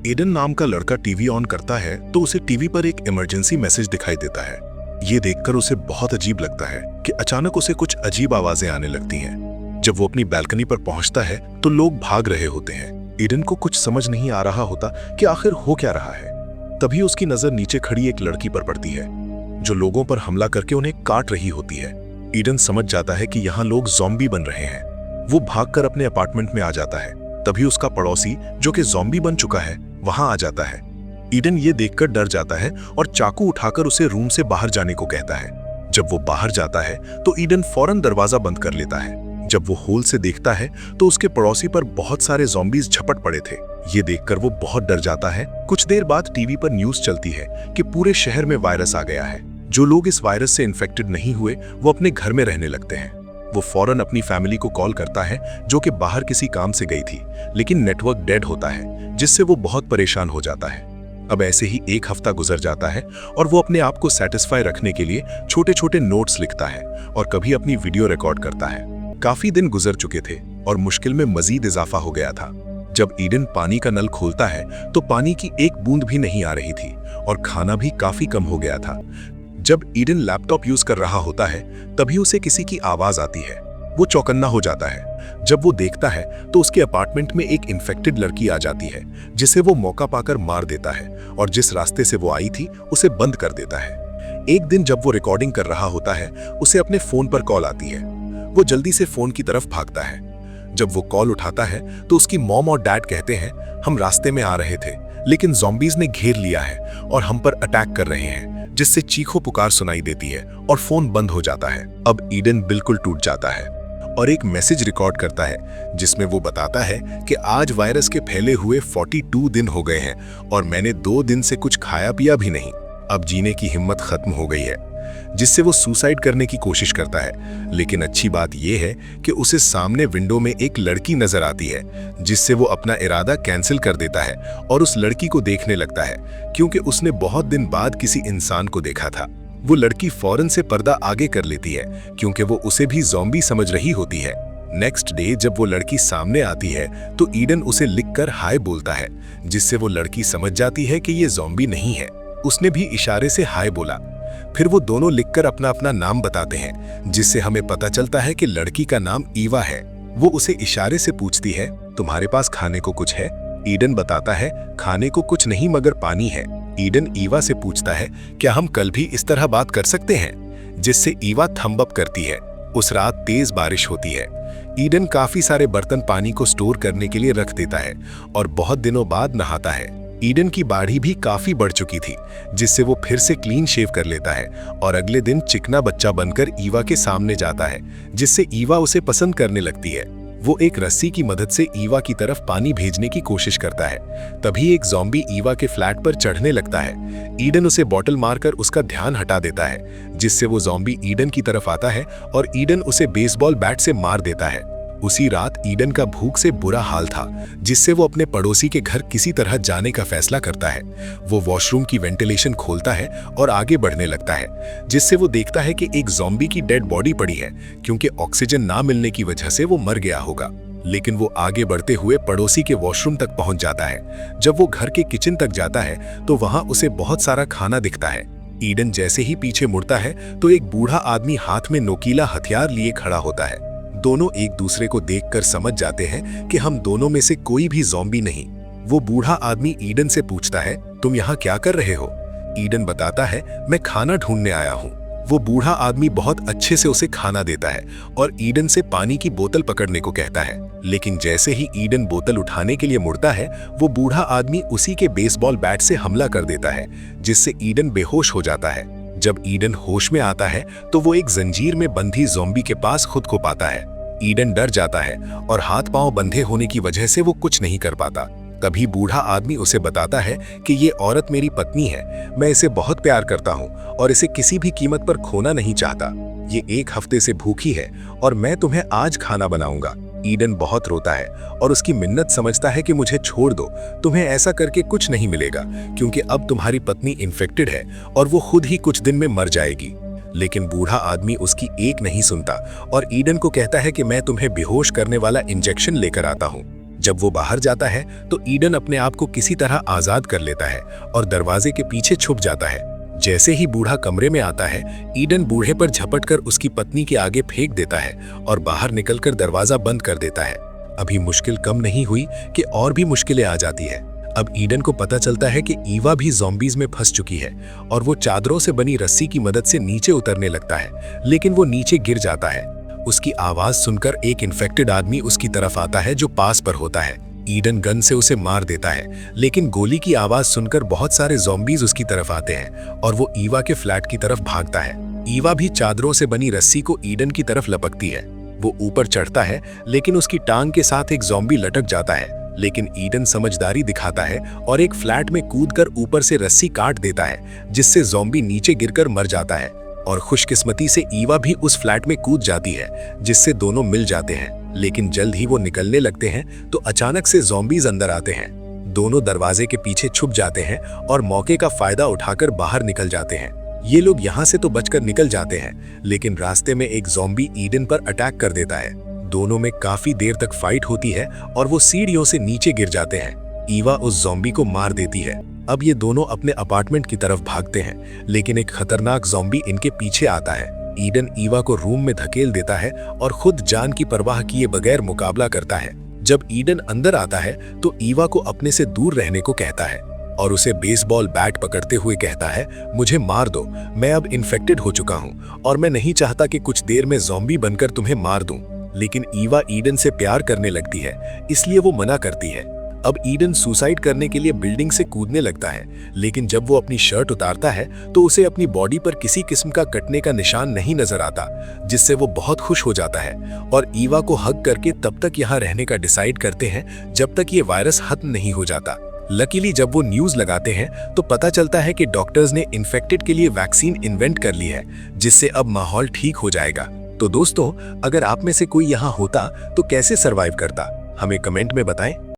Aiden नाम का लड़का टीवी ऑन करता है तो उसे टीवी पर एक इमरजेंसी मैसेज दिखाई देता है। ये देखकर उसे बहुत अजीब लगता है कि अचानक उसे कुछ अजीब आवाजें आने लगती हैं। जब वो अपनी बैल्कनी पर पहुंचता है तो लोग भाग रहे होते हैं। एडन को कुछ समझ नहीं आ रहा होता कि आखिर हो क्या रहा है। तभी उसकी नजर नीचे खड़ी एक लड़की पर पड़ती है जो लोगों पर हमला करके उन्हें काट रही होती है। एडन समझ जाता है कि यहाँ लोग ज़ॉम्बी बन रहे हैं। वो भागकर अपने अपार्टमेंट में आ जाता है। तभी उसका पड़ोसी जो कि ज़ॉम्बी बन चुका है वहां आ जाता है। एडन ये देखकर डर जाता है और चाकू उठाकर उसे रूम से बाहर जाने को कहता है। जब वो बाहर जाता है तो एडन फौरन दरवाजा बंद कर लेता है। जब वो होल से देखता है तो उसके पड़ोसी पर बहुत सारे ज़ॉम्बीज झपट पड़े थे। ये देखकर वो बहुत डर जाता है। कुछ देर बाद टीवी पर न्यूज़ चलती है कि पूरे शहर में वायरस आ गया है। जो लोग इस वायरस से इन्फेक्टेड नहीं हुए वो अपने घर में रहने लगते हैं। वो फौरन अपनी फैमिली को कॉल करता है जो कि बाहर किसी काम से गई थी, लेकिन नेटवर्क डेड होता है जिससे वो बहुत परेशान हो जाता है। अब ऐसे ही एक हफ्ता गुजर जाता है और वो अपने आप को सेटिस्फाई रखने के लिए छोटे छोटे नोट्स लिखता है और कभी अपनी वीडियो रिकॉर्ड करता है। काफी दिन गुजर चुके थे और मुश्किल में मजीद इजाफा हो गया था। जब एडन पानी का नल खोलता है तो पानी की एक बूंद भी नहीं आ रही थी और खाना भी काफी कम हो गया था। जब एडन लैपटॉप यूज कर रहा होता है तभी उसे किसी की आवाज आती है। वो चौकन्ना हो जाता है। जब वो देखता है तो उसके अपार्टमेंट में एक इन्फेक्टेड लड़की आ जाती है जिसे वो मौका पाकर मार देता है और जिस रास्ते से वो आई थी उसे बंद कर देता है। एक दिन जब वो रिकॉर्डिंग कर रहा होता है उसे अपने फोन पर कॉल आती है। वो जल्दी से फोन की तरफ भागता है। जब वो कॉल उठाता है तो उसकी मॉम और डैड कहते हैं, हम रास्ते में आ रहे थे लेकिन ज़ॉम्बीज ने घेर लिया है और हम पर अटैक कर रहे हैं, जिससे चीखों पुकार सुनाई देती है और फोन बंद हो जाता है। अब एडन बिल्कुल टूट जाता है और एक मैसेज रिकॉर्ड करता है जिसमें वो बताता है कि आज वायरस के फैले हुए 42 दिन हो गए हैं और मैंने 2 दिन से कुछ खाया पिया भी नहीं। अब जीने की हिम्मत खत्म हो गई है, जिससे वो सुसाइड करने की कोशिश करता है। लेकिन अच्छी बात यह है कि उसे सामने विंडो में एक लड़की नजर आती है जिससे वो अपना इरादा कैंसिल कर देता है और उस लड़की को देखने लगता है क्योंकि उसने बहुत दिन बाद किसी इंसान को देखा था। वो लड़की फौरन से पर्दा आगे कर लेती है क्योंकि वो उसे भी ज़ॉम्बी समझ रही होती है। नेक्स्ट डे जब वो लड़की सामने आती है तो एडन उसे लिखकर हाय बोलता है, जिससे वो लड़की समझ जाती है कि ये ज़ॉम्बी नहीं है। उसने भी इशारे से हाय बोला। फिर वो दोनों लिखकर अपना अपना नाम बताते हैं, जिससे हमें पता चलता है कि लड़की का नाम ईवा है। वो उसे इशारे से पूछती है, तुम्हारे पास खाने को कुछ है? एडन बताता है, खाने को कुछ नहीं मगर पानी है। एडन ईवा से पूछता है, क्या हम कल भी इस तरह बात कर सकते हैं? जिससे ईवा थंब अप करती है। उस रात तेज बारिश होती है। एडन काफी सारे बर्तन पानी को स्टोर करने के लिए रख देता है और बहुत दिनों बाद नहाता है। एडन की दाढ़ी भी काफी बढ़ चुकी थी, जिससे वो फिर से क्लीन शेव कर लेता है और अगले दिन चिकना बच्चा बनकर ईवा के सामने जाता है, जिससे ईवा उसे पसंद करने लगती है। वो एक रस्सी की मदद से ईवा की तरफ पानी भेजने की कोशिश करता है। तभी एक ज़ॉम्बी ईवा के फ्लैट पर चढ़ने लगता है। एडन उसे बॉटल मारकर उसका ध्यान हटा देता है, जिससे वो ज़ॉम्बी एडन की तरफ आता है और एडन उसे बेसबॉल बैट से मार देता है। उसी रात एडन का भूख से बुरा हाल था, जिससे वो अपने पड़ोसी के घर किसी तरह जाने का फैसला करता है। वो वॉशरूम की वेंटिलेशन खोलता है और आगे बढ़ने लगता है, जिससे वो देखता है कि एक ज़ॉम्बी की डेड बॉडी पड़ी है क्योंकि ऑक्सीजन ना मिलने की वजह से वो मर गया होगा। लेकिन वो आगे बढ़ते हुए पड़ोसी के वॉशरूम तक पहुंच जाता है। जब वो घर के किचन तक जाता है तो वहां उसे बहुत सारा खाना दिखता है। एडन जैसे ही पीछे मुड़ता है तो एक बूढ़ा आदमी हाथ में नोकीला हथियार लिए खड़ा होता है। दोनों एक दूसरे को देखकर समझ जाते हैं कि हम दोनों में से कोई भी ज़ॉम्बी नहीं। वो बूढ़ा आदमी एडन से पूछता है, तुम यहाँ क्या कर रहे हो? एडन बताता है, मैं खाना ढूंढने आया हूँ। वो बूढ़ा आदमी बहुत अच्छे से उसे खाना देता है और एडन से पानी की बोतल पकड़ने को कहता है। लेकिन जैसे ही एडन बोतल उठाने के लिए मुड़ता है, वो बूढ़ा आदमी उसी के बेसबॉल बैट से हमला कर देता है, जिससे एडन बेहोश हो जाता है। जब एडन होश में आता है तो वो एक जंजीर में बंधी ज़ॉम्बी के पास खुद को पाता है। एडन डर जाता है और हाथ पांव बंधे होने की वजह से वो कुछ नहीं कर पाता। तभी बूढ़ा आदमी उसे बताता है कि ये औरत मेरी पत्नी है, मैं इसे बहुत प्यार करता हूँ और इसे किसी भी कीमत पर खोना नहीं चाहता। ये 1 हफ्ते से भूखी है और मैं तुम्हें आज खाना बनाऊंगा। एडन बहुत रोता है और उसकी मिन्नत समझता है कि मुझे छोड़ दो, तुम्हें ऐसा करके कुछ नहीं मिलेगा क्योंकि अब तुम्हारी पत्नी इन्फेक्टेड है और वो खुद ही कुछ दिन में मर जाएगी। लेकिन बूढ़ा आदमी उसकी एक नहीं सुनता और एडन को कहता है कि मैं तुम्हें बेहोश करने वाला इंजेक्शन लेकर आता हूँ। जब वो बाहर जाता है तो ईडन अपने आप को किसी तरह आजाद कर लेता है और दरवाजे के पीछे छुप जाता है। जैसे ही बूढ़ा कमरे में आता है, ईडन बूढ़े पर झपटकर उसकी पत्नी के आगे फेंक देता है और बाहर निकलकर दरवाजा बंद कर देता है। अभी मुश्किल कम नहीं हुई कि और भी मुश्किलें आ जाती है। अब ईडन को पता चलता है कि ईवा भी ज़ॉम्बीज में फंस चुकी है और वो चादरों से बनी रस्सी की मदद से नीचे उतरने लगता है, लेकिन वो नीचे गिर जाता है। उसकी आवाज सुनकर एक इन्फेक्टेड आदमी उसकी तरफ आता है जो पास पर होता है। ईडन गन से उसे मार देता है, लेकिन गोली की आवाज सुनकर बहुत सारे ज़ॉम्बीज उसकी तरफ आते हैं और वो ईवा के फ्लैट की तरफ भागता है। ईवा भी चादरों से बनी रस्सी को ईडन की तरफ लपकती है। वो ऊपर चढ़ता है, लेकिन उसकी टांग के साथ एक ज़ॉम्बी लटक जाता है, लेकिन ईडन समझदारी दिखाता है और एक फ्लैट में कूदकर ऊपर से रस्सी काट देता है, जिससे ज़ॉम्बी नीचे गिरकर मर जाता है। और खुशकिस्मती से ईवा भी उस फ्लैट में कूद जाती है, जिससे दोनों मिल जाते हैं। लेकिन जल्द ही वो निकलने लगते हैं तो अचानक से ज़ॉम्बीज अंदर आते हैं। दोनों दरवाजे के पीछे छुप जाते हैं और मौके का फायदा उठाकर बाहर निकल जाते हैं। ये लोग यहाँ से तो बचकर निकल जाते हैं, लेकिन रास्ते में एक ज़ॉम्बी ईडन पर अटैक कर देता है। दोनों में काफी देर तक फाइट होती है और वो सीढ़ियों से नीचे गिर जाते हैं। ईवा उस ज़ॉम्बी को मार देती है। अब ये दोनों अपने अपार्टमेंट की तरफ भागते हैं, लेकिन एक खतरनाक ज़ॉम्बी इनके पीछे आता है। ईडन ईवा को रूम में धकेल देता है और खुद जान की परवाह किए बगैर मुकाबला करता है। जब ईडन अंदर आता है तो ईवा को अपने से दूर रहने को कहता है और उसे बेसबॉल बैट पकड़ते हुए कहता है, मुझे मार दो, मैं अब इन्फेक्टेड हो चुका हूँ और मैं नहीं चाहता कि कुछ देर में ज़ॉम्बी बनकर तुम्हें मार दूं। लेकिन ईवा ईडन से प्यार करने लगती है, इसलिए वो मना करती है। अब ईडन सुसाइड करने के लिए बिल्डिंग से कूदने लगता है, लेकिन जब वो अपनी शर्ट उतारता है तो उसे अपनी बॉडी पर किसी किस्म का कटने का निशान नहीं नजर आता, जिससे वो बहुत खुश हो जाता है और ईवा को हग करके तब तक यहाँ रहने का डिसाइड करते हैं जब तक ये वायरस खत्म नहीं हो जाता। लकीली जब वो न्यूज लगाते हैं तो पता चलता है कि डॉक्टर्स ने इन्फेक्टेड के लिए वैक्सीन इन्वेंट कर ली है, जिससे अब माहौल ठीक हो जाएगा। तो दोस्तों, अगर आप में से कोई यहाँ होता तो कैसे सरवाइव करता, हमें कमेंट में बताएं।